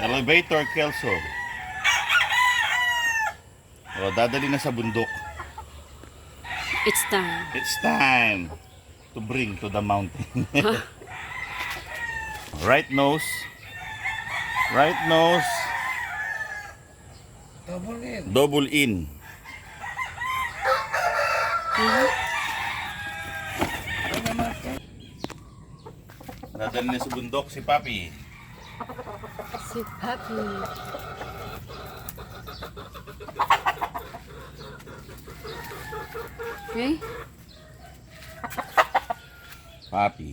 Elevator Kelso. O, dadali na sa bundok. It's time. It's time to bring to the mountain. Right nose. Right nose. Double in. Dadali na sa bundok si Papi. Si Papi. Okay? Papi.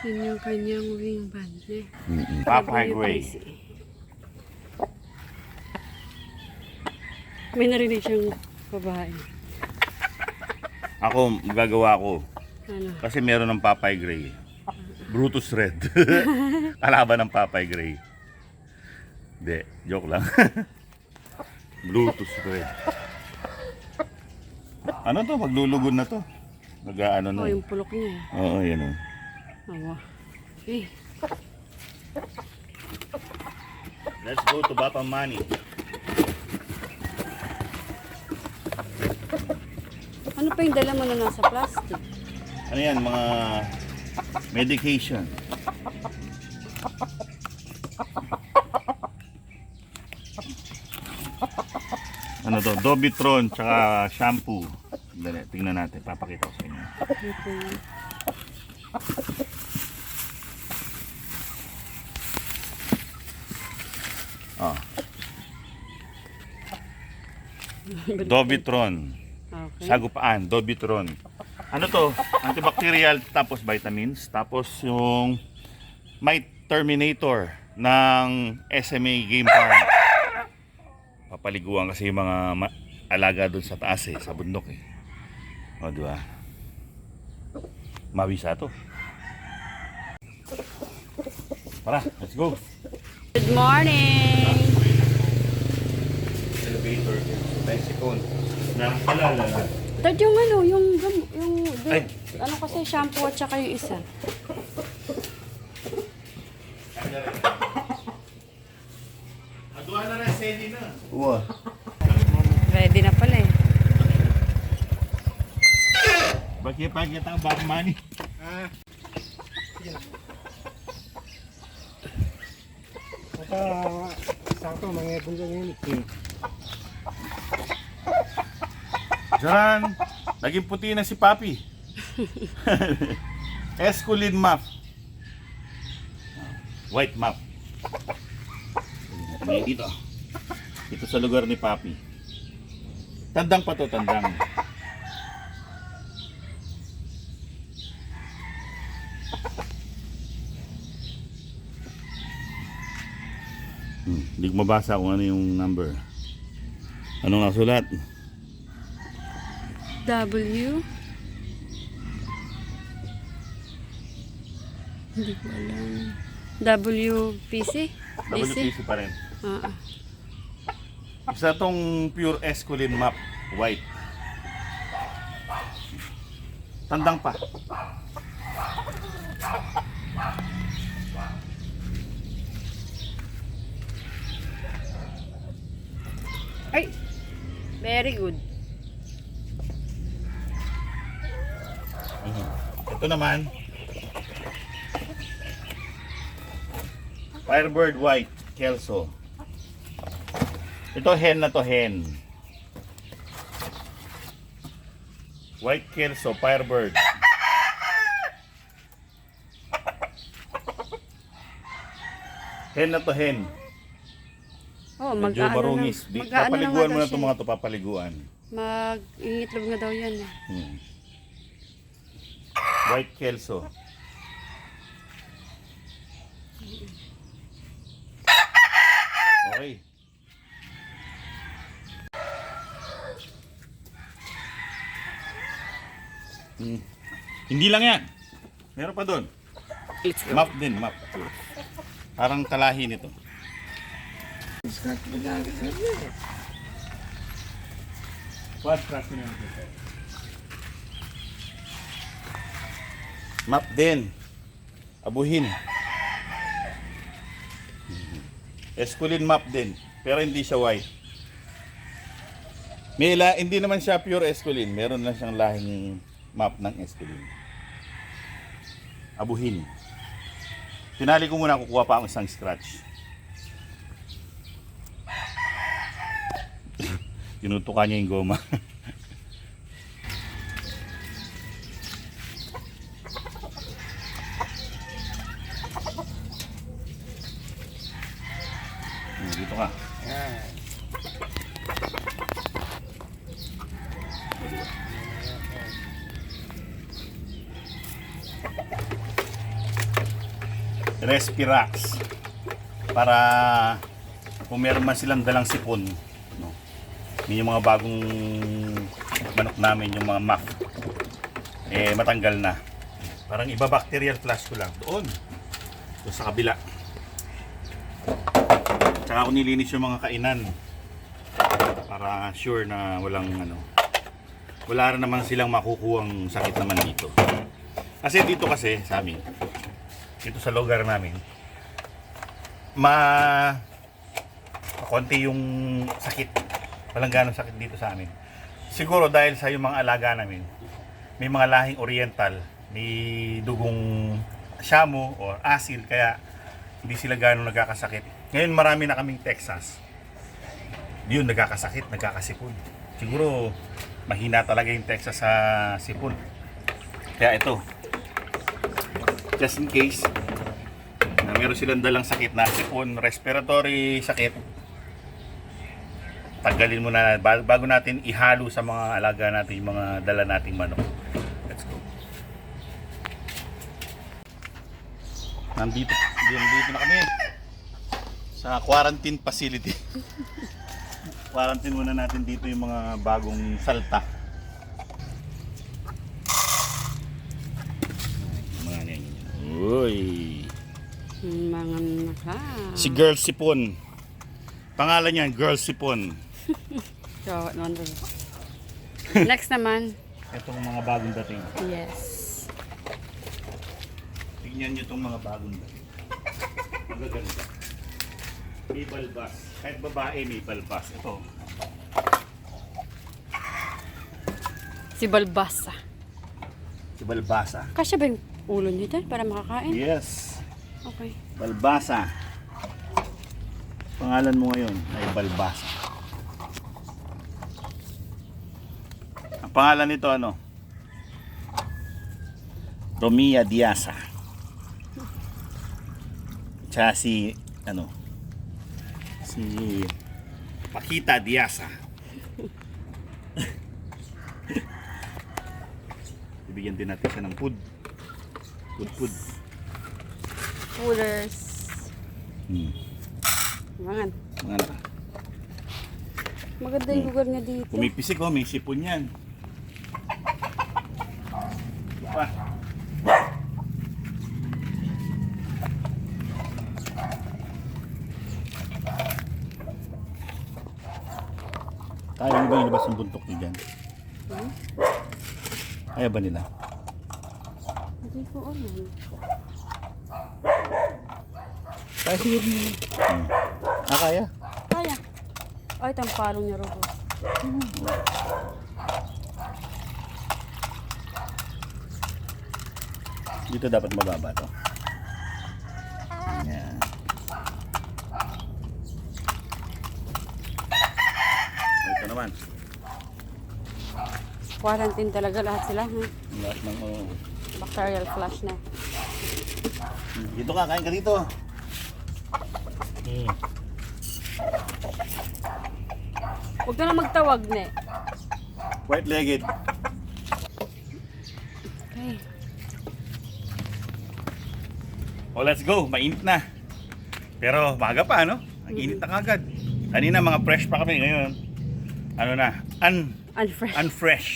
Yun yung kanyang wing band niya. Papay Gray. May narinig siyang babae. Ako, magagawa ko. Ano? Kasi meron ng Papay Gray. Brutus Red. Kalaban ng Papay Gray. Hindi, joke lang. Brutus Red. Ano to? Maglulugod na to. Mag-ano na. Oh, yung pulok niya eh. Oo, yan o. Awa. Okay. Let's go to Bapamani. Ano pa yung dala mo na nasa plastic? Ano yan? Mga medication. Ano to? Dobitron tsaka shampoo. Dali, tingnan natin. Papakita ko sa inyo. Okay. Oh. Dobitron. Okay. Sagupaan, Dobitron. Ano to? Antibacterial tapos vitamins. Tapos yung Might Terminator ng SMA Game Farm. Papaliguan kasi yung mga alaga doon sa taas eh, sa bundok eh. O, di ba? Mawisa to. Tara, let's go. Good morning! Elevator, Mexico. Naalala na. Dad, yung ano, yung Ay. ano kasi shampoo at saka yung isa. Aduha na rin, Sally na. Uwa. Ready na pala eh. Bakit ang Bapamani? Sakto, mga bundok yun. Diyan, naging puti na si Papi. Esculin map. White map. Dito. Ito sa lugar ni Papi. Tandang pa to, tandang. Hindi ko mabasa kung ano yung number. Anong nasulat? W? Hindi ko alam. WPC? WPC pa rin. Ah. Isa tong pure Esculin map. White. Tandang pa. Ay! Very good. Ito naman. Firebird White Kelso. Ito hen na to, hen. White Kelso Firebird. Hen na to, hen. Oh, Medyo marungis. Papaliguan mo na itong mga to, papaliguan. Mag-ingitlog na daw yan eh. White Kelso. Okay. Hindi lang yan. Meron pa doon. Let's go. Map din, map. Parang kalahi nito. What crack na ito? Map din. Abuhin. Esculin map din. Pero hindi siya white. Hindi naman siya pure Esculin. Meron lang siyang lahing map ng Esculin. Abuhin. Tinali ko muna, kukuha pa ang isang scratch. Tinutukan niya yung goma. Dito ka. Yan. Respirax. Para kung meron man silang dalang sipon, no? Yun yung mga bagong manok namin, yung mga muff, matanggal na. Parang iba bacterial flush ko lang doon sa kabila. Tsaka ako nilinis yung mga kainan para sure na wala rin naman silang makukuhang sakit naman dito. Kasi dito sa amin, dito sa lugar namin, konti yung sakit. Walang ganong sakit dito sa amin. Siguro dahil sa yung mga alaga namin, may mga lahing oriental, may dugong Shamu o asil, kaya hindi sila ganong nagkakasakit. Ngayon marami na kaming Texas. Yun, nagkakasakit, nagkakasipon. Siguro mahina talaga yung Texas sa sipon. Kaya ito, just in case na meron silang dalang sakit na sipon, respiratory sakit, tanggalin muna bago natin ihalo sa mga alaga natin, yung mga dala nating manok. Let's go. Nandito na kami sa quarantine facility. Quarantine muna natin dito yung mga bagong salta. Mga yan. Uy. Mga naka. Si Girl Sipon. Pangalan niya, Girl Sipon. So, next naman. Itong mga bagong dating. Yes. Tignan nyo itong mga bagong dating. Magaganda. May balbas. Kahit babae may balbas. Ito. Si Balbasa. Si Balbasa. Kasya ba yung ulo niyo dyan para makakain? Yes. Okay. Balbasa. Pangalan mo ngayon ay Balbasa. Ang pangalan nito Romia Diasa. Tsaka si Pakita Diasa. Bibigyan din natin siya ng food. Food. Fooders. Mangan. Mga Maganda yung lugar niya dito. pumipisik may sipon yan. Ito pa. Kaya mo ba ilabas yung buntok niyo dyan? Kaya ba nila? Hindi ko alam. Kaya siguro nila. Kaya? Kaya. Ay, tampalong niya rin. Dito dapat mababa to. Yan. Ito naman. Quarantine talaga lahat sila. Lahat ng Bacterial flush na. Dito ka, kain ka dito. Huwag ka na magtawag, ne. White-legged. Okay. Oh, let's go. Mainit na. Pero maaga pa, no? Ang init na kagad. Kanina mga fresh pa kami. Ngayon, Unfresh. unfresh.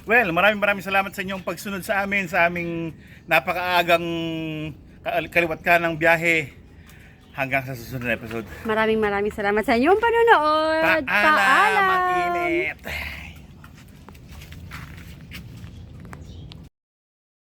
Well, maraming salamat sa inyong pagsunod sa amin, sa aming napakaagang kaliwat ka ng biyahe. Hanggang sa susunod na episode. Maraming salamat sa inyong panonood. Paalam! Ang init!